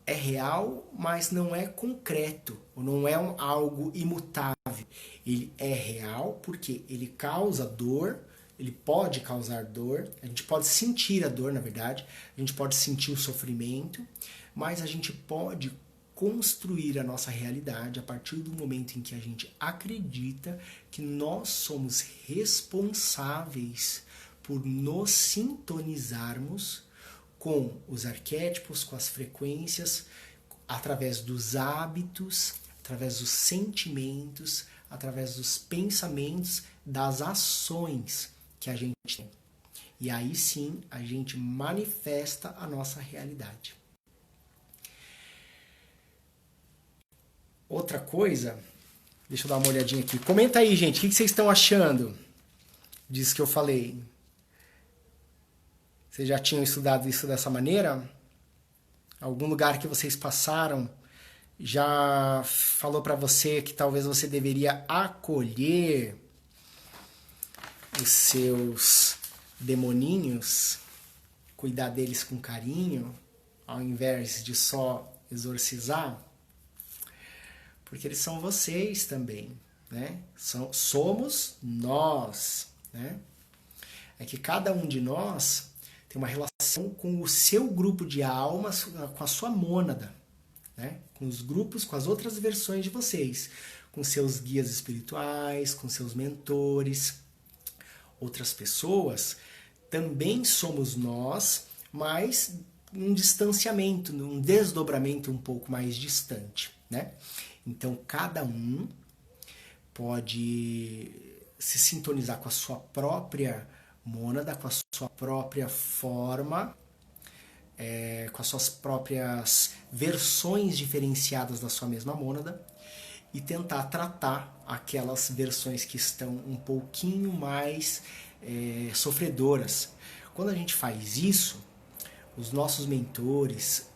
É real, mas não é concreto, não é algo imutável. Ele é real porque ele causa dor, ele pode causar dor, a gente pode sentir a dor, na verdade, a gente pode sentir o sofrimento, mas a gente pode construir a nossa realidade a partir do momento em que a gente acredita que nós somos responsáveis por nos sintonizarmos com os arquétipos, com as frequências, através dos hábitos, através dos sentimentos, através dos pensamentos, das ações que a gente tem. E aí sim a gente manifesta a nossa realidade. Outra coisa, deixa eu dar uma olhadinha aqui. Comenta aí, gente, o que vocês estão achando disso que eu falei? Vocês já tinham estudado isso dessa maneira? Algum lugar que vocês passaram já falou para você que talvez você deveria acolher os seus demoninhos, cuidar deles com carinho, ao invés de só exorcizar? Porque eles são vocês também, né? Somos nós, né? É que cada um de nós tem uma relação com o seu grupo de almas, com a sua mônada, né? Com os grupos, com as outras versões de vocês, com seus guias espirituais, com seus mentores, outras pessoas. Também somos nós, mas um distanciamento, um desdobramento um pouco mais distante, né? Então, cada um pode se sintonizar com a sua própria mônada, com a sua própria forma, com as suas próprias versões diferenciadas da sua mesma mônada e tentar tratar aquelas versões que estão um pouquinho mais sofredoras. Quando a gente faz isso, os nossos mentores,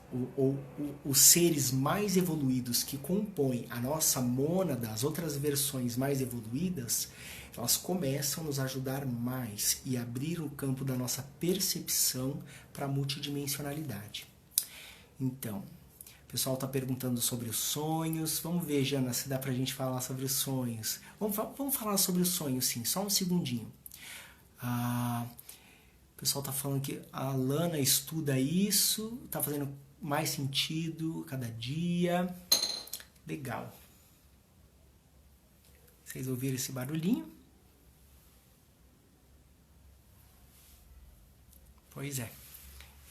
os seres mais evoluídos que compõem a nossa mônada, as outras versões mais evoluídas, elas começam a nos ajudar mais e abrir o campo da nossa percepção para a multidimensionalidade. Então, o pessoal está perguntando sobre os sonhos. Vamos ver, Jana, se dá para a gente falar sobre os sonhos. Vamos falar sobre os sonhos, sim, só um segundinho. O pessoal está falando que a Lana estuda isso, está fazendo mais sentido cada dia. Legal. Vocês ouviram esse barulhinho? Pois é.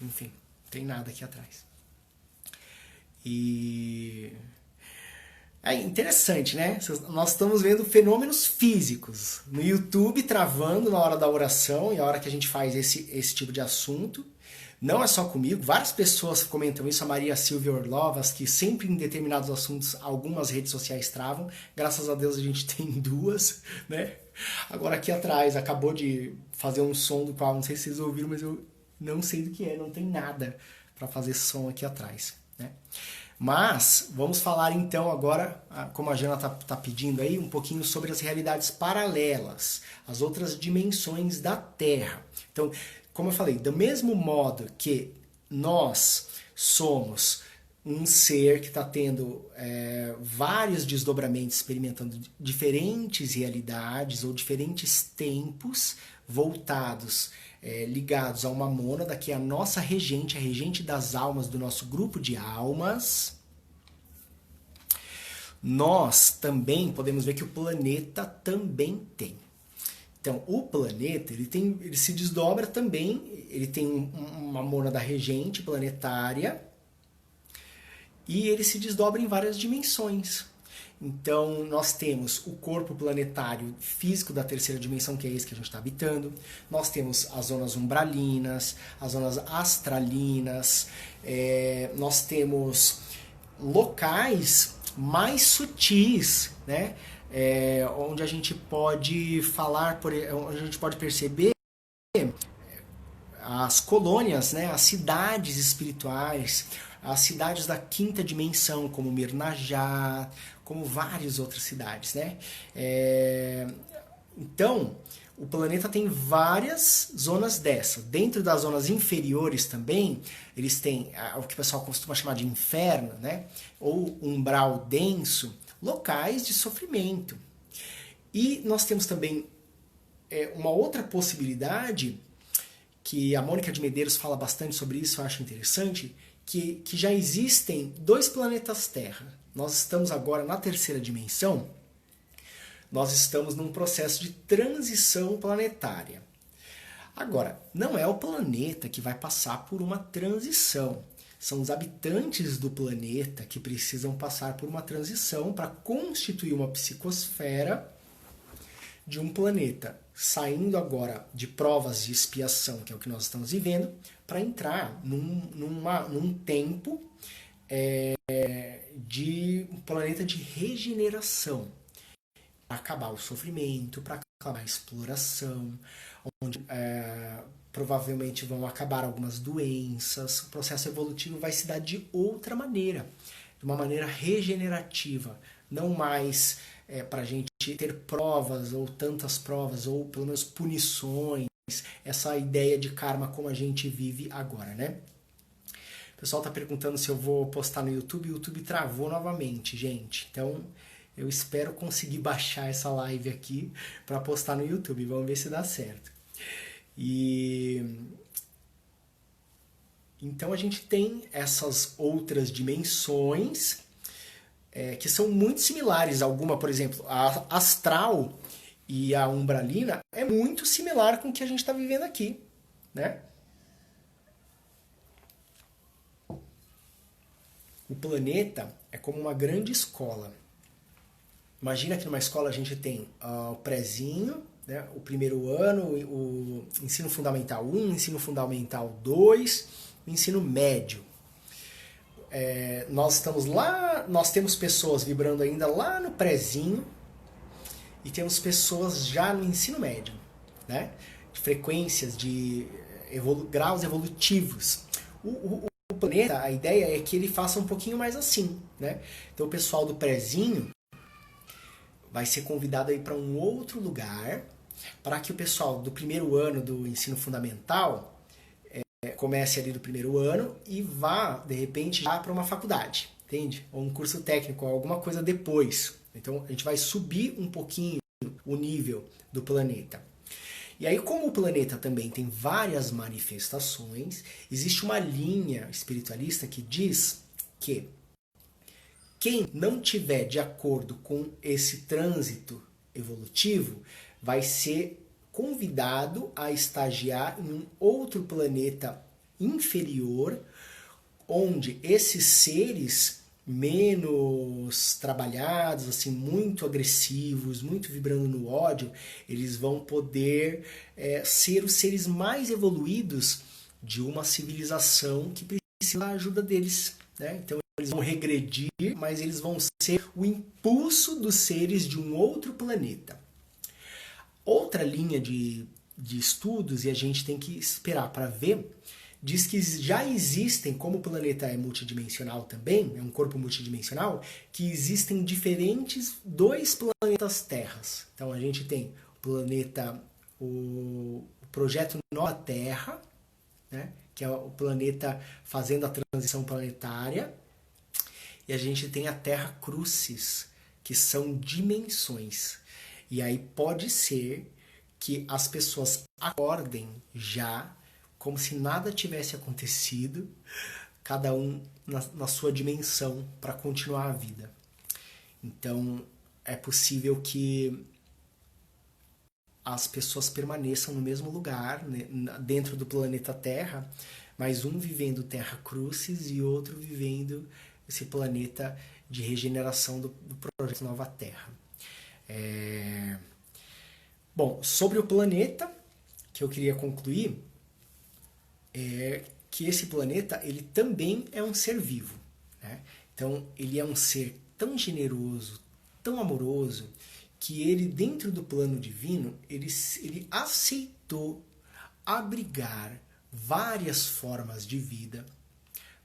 Enfim, não tem nada aqui atrás. E É interessante, né? Nós estamos vendo fenômenos físicos no YouTube travando na hora da oração e a hora que a gente faz esse tipo de assunto. Não é só comigo, várias pessoas comentam isso, a Maria Silvia Orlovas, que sempre em determinados assuntos algumas redes sociais travam. Graças a Deus a gente tem duas, né? Agora aqui atrás acabou de fazer um som do qual não sei se vocês ouviram, mas eu não sei do que é, não tem nada para fazer som aqui atrás, né? Mas vamos falar então agora, como a Jana tá pedindo aí, um pouquinho sobre as realidades paralelas, as outras dimensões da Terra. Então, como eu falei, do mesmo modo que nós somos um ser que está tendo vários desdobramentos, experimentando diferentes realidades ou diferentes tempos voltados, ligados a uma mônada que é a nossa regente, a regente das almas do nosso grupo de almas. Nós também podemos ver que o planeta também tem. Então, o planeta, ele se desdobra também, ele tem uma mônada regente planetária e ele se desdobra em várias dimensões. Então, nós temos o corpo planetário físico da terceira dimensão, que é esse que a gente está habitando. Nós temos as zonas umbralinas, as zonas astralinas. Nós temos locais mais sutis, né? Onde a gente pode falar, onde a gente pode perceber as colônias, né? As cidades espirituais, as cidades da quinta dimensão, como Mirnajá, como várias outras cidades, né? Então, o planeta tem várias zonas dessa. Dentro das zonas inferiores também, eles têm o que o pessoal costuma chamar de inferno, né? Ou umbral denso, locais de sofrimento. E nós temos também uma outra possibilidade, que a Mônica de Medeiros fala bastante sobre isso, eu acho interessante, que já existem dois planetas Terra. Nós estamos agora na terceira dimensão, nós estamos num processo de transição planetária. Agora, não é o planeta que vai passar por uma transição. São os habitantes do planeta que precisam passar por uma transição para constituir uma psicosfera de um planeta, saindo agora de provas de expiação, que é o que nós estamos vivendo, para entrar num tempo de um planeta de regeneração, para acabar o sofrimento, para acabar a exploração, onde provavelmente vão acabar algumas doenças. O processo evolutivo vai se dar de outra maneira, de uma maneira regenerativa, não mais para a gente ter provas, ou tantas provas, ou pelo menos punições, essa ideia de karma como a gente vive agora, né? O pessoal está perguntando se eu vou postar no YouTube. O YouTube travou novamente, gente. Então, eu espero conseguir baixar essa live aqui para postar no YouTube. Vamos ver se dá certo. Então a gente tem essas outras dimensões que são muito similares. Alguma, por exemplo, a astral e a umbralina é muito similar com o que a gente está vivendo aqui, né? O planeta é como uma grande escola. Imagina que numa escola a gente tem o prézinho, né, o primeiro ano, o ensino fundamental 1, ensino fundamental 2, o ensino médio. Nós estamos lá, nós temos pessoas vibrando ainda lá no prézinho e temos pessoas já no ensino médio, né? De frequências, de graus evolutivos. O planeta, a ideia é que ele faça um pouquinho mais assim, né? Então o pessoal do prézinho vai ser convidado aí para um outro lugar, para que o pessoal do primeiro ano do ensino fundamental comece ali do primeiro ano e vá, de repente, já para uma faculdade, entende? Ou um curso técnico, ou alguma coisa depois. Então a gente vai subir um pouquinho o nível do planeta. E aí, como o planeta também tem várias manifestações, existe uma linha espiritualista que diz que quem não tiver de acordo com esse trânsito evolutivo vai ser convidado a estagiar em um outro planeta inferior, onde esses seres menos trabalhados, assim, muito agressivos, muito vibrando no ódio, eles vão poder ser os seres mais evoluídos de uma civilização que precisa da ajuda deles, né? Então eles vão regredir, mas eles vão ser o impulso dos seres de um outro planeta. Outra linha de estudos, e a gente tem que esperar para ver, diz que já existem, como o planeta é multidimensional também, é um corpo multidimensional, que existem dois planetas Terras. Então a gente tem o planeta, o projeto Nova Terra, né, que é o planeta fazendo a transição planetária, e a gente tem a Terra Crucis, que são dimensões. E aí pode ser que as pessoas acordem já como se nada tivesse acontecido, cada um na sua dimensão para continuar a vida. Então é possível que as pessoas permaneçam no mesmo lugar, né, dentro do planeta Terra, mas um vivendo Terra Crucis e outro vivendo esse planeta de regeneração do projeto Nova Terra. Bom, sobre o planeta, que eu queria concluir, é que esse planeta ele também é um ser vivo, né? Então ele é um ser tão generoso, tão amoroso, que ele, dentro do plano divino, ele aceitou abrigar várias formas de vida,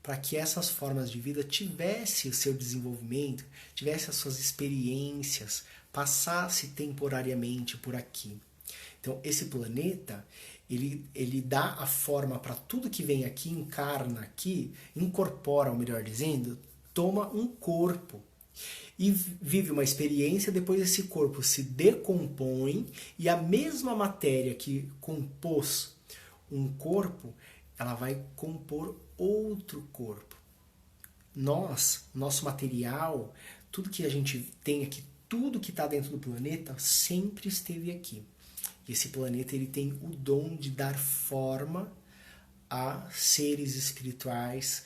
para que essas formas de vida tivessem o seu desenvolvimento, tivessem as suas experiências, passasse temporariamente por aqui. Então, esse planeta, ele dá a forma para tudo que vem aqui, encarna aqui, incorpora, ou melhor dizendo, toma um corpo e vive uma experiência, depois esse corpo se decompõe e a mesma matéria que compôs um corpo, ela vai compor outro corpo. Nosso material, tudo que a gente tem aqui, tudo que está dentro do planeta sempre esteve aqui. E esse planeta ele tem o dom de dar forma a seres espirituais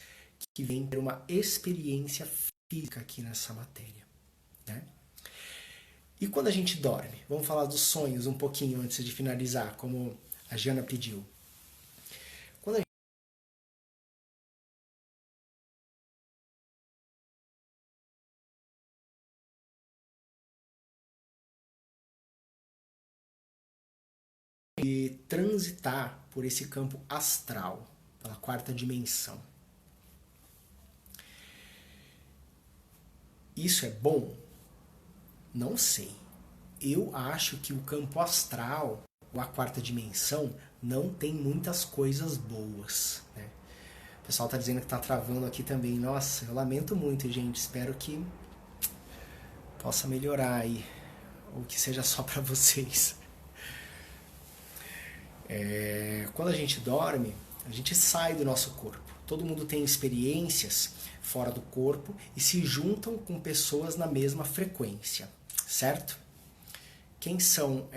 que vêm ter uma experiência física aqui nessa matéria, né? E quando a gente dorme? Vamos falar dos sonhos um pouquinho antes de finalizar, como a Jana pediu. Quando a gente transitar por esse campo astral, pela quarta dimensão, isso é bom? Não sei. Eu acho que o campo astral, ou a quarta dimensão, não tem muitas coisas boas, né? O pessoal tá dizendo que tá travando aqui também. Nossa, eu lamento muito, gente. Espero que possa melhorar aí, ou que seja só para vocês. Quando a gente dorme, a gente sai do nosso corpo. Todo mundo tem experiências fora do corpo e se juntam com pessoas na mesma frequência, certo? Quem são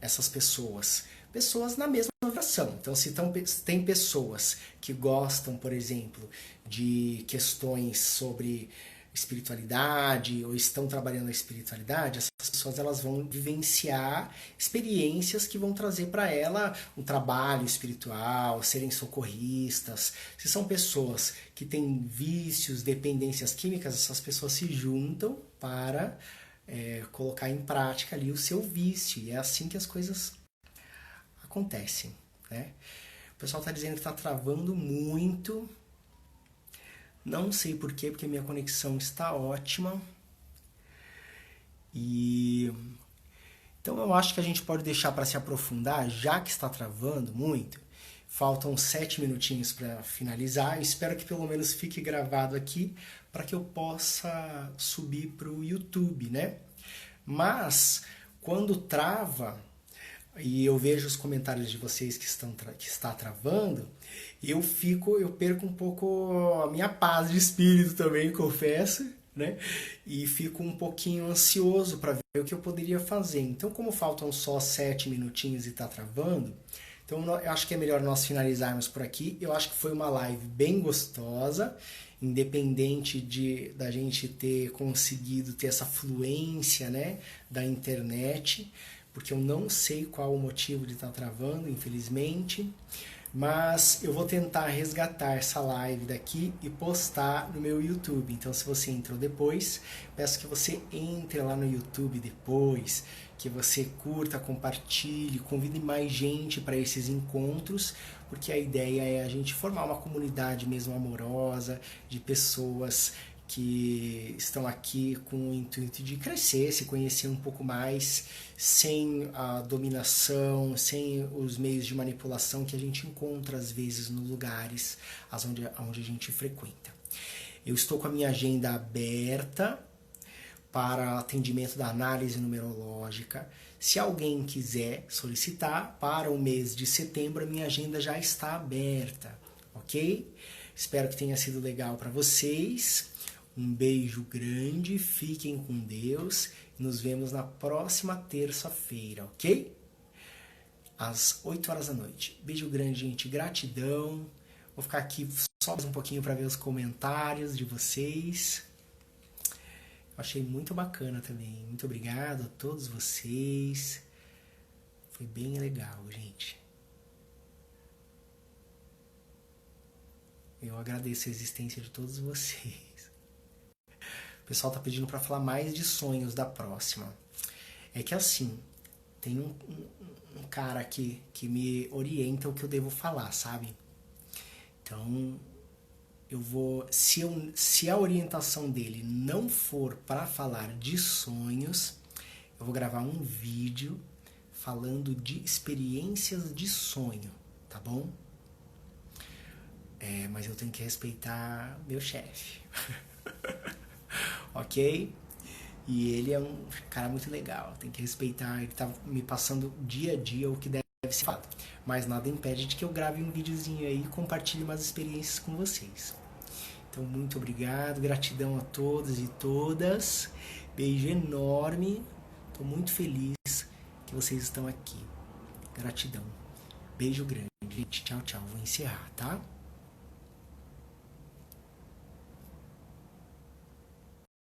essas pessoas? Pessoas na mesma vibração. Então, se tem pessoas que gostam, por exemplo, de questões sobre espiritualidade ou estão trabalhando a espiritualidade, essas pessoas elas vão vivenciar experiências que vão trazer para ela um trabalho espiritual, serem socorristas. Se são pessoas que têm vícios, dependências químicas, essas pessoas se juntam para colocar em prática ali o seu vício. E é assim que as coisas acontecem, né? O pessoal está dizendo que está travando muito. Não sei porquê, porque minha conexão está ótima. E então eu acho que a gente pode deixar para se aprofundar, já que está travando muito. Faltam 7 minutinhos para finalizar. Eu espero que pelo menos fique gravado aqui para que eu possa subir para o YouTube, né? Mas quando trava e eu vejo os comentários de vocês que está travando, eu perco um pouco a minha paz de espírito também, confesso, né? E fico um pouquinho ansioso para ver o que eu poderia fazer. Então, como faltam só 7 minutinhos e está travando, Então eu acho que é melhor nós finalizarmos por aqui. Eu acho que foi uma live bem gostosa, independente da gente ter conseguido ter essa fluência, né, da internet, porque eu não sei qual o motivo de estar travando, infelizmente. Mas eu vou tentar resgatar essa live daqui e postar no meu YouTube. Então, se você entrou depois, peço que você entre lá no YouTube depois, que você curta, compartilhe, convide mais gente para esses encontros, porque a ideia é a gente formar uma comunidade mesmo amorosa, de pessoas que estão aqui com o intuito de crescer, se conhecer um pouco mais, sem a dominação, sem os meios de manipulação que a gente encontra às vezes nos lugares onde a gente frequenta. Eu estou com a minha agenda aberta para atendimento da análise numerológica. Se alguém quiser solicitar para o mês de setembro, a minha agenda já está aberta, ok? Espero que tenha sido legal para vocês. Um beijo grande, fiquem com Deus e nos vemos na próxima terça-feira, ok? Às 8 horas da noite. Beijo grande, gente. Gratidão. Vou ficar aqui só mais um pouquinho para ver os comentários de vocês. Eu achei muito bacana também. Muito obrigado a todos vocês. Foi bem legal, gente. Eu agradeço a existência de todos vocês. O pessoal tá pedindo para falar mais de sonhos da próxima. É que assim, tem um cara aqui que me orienta o que eu devo falar, sabe? Então, eu vou... Se a orientação dele não for para falar de sonhos, eu vou gravar um vídeo falando de experiências de sonho, tá bom? Mas eu tenho que respeitar meu chefe. Ok? E ele é um cara muito legal, tem que respeitar, ele tá me passando dia a dia o que deve ser falado. Mas nada impede de que eu grave um videozinho aí e compartilhe umas experiências com vocês. Então, muito obrigado, gratidão a todos e todas, beijo enorme, tô muito feliz que vocês estão aqui. Gratidão, beijo grande, gente, tchau, tchau, vou encerrar, tá?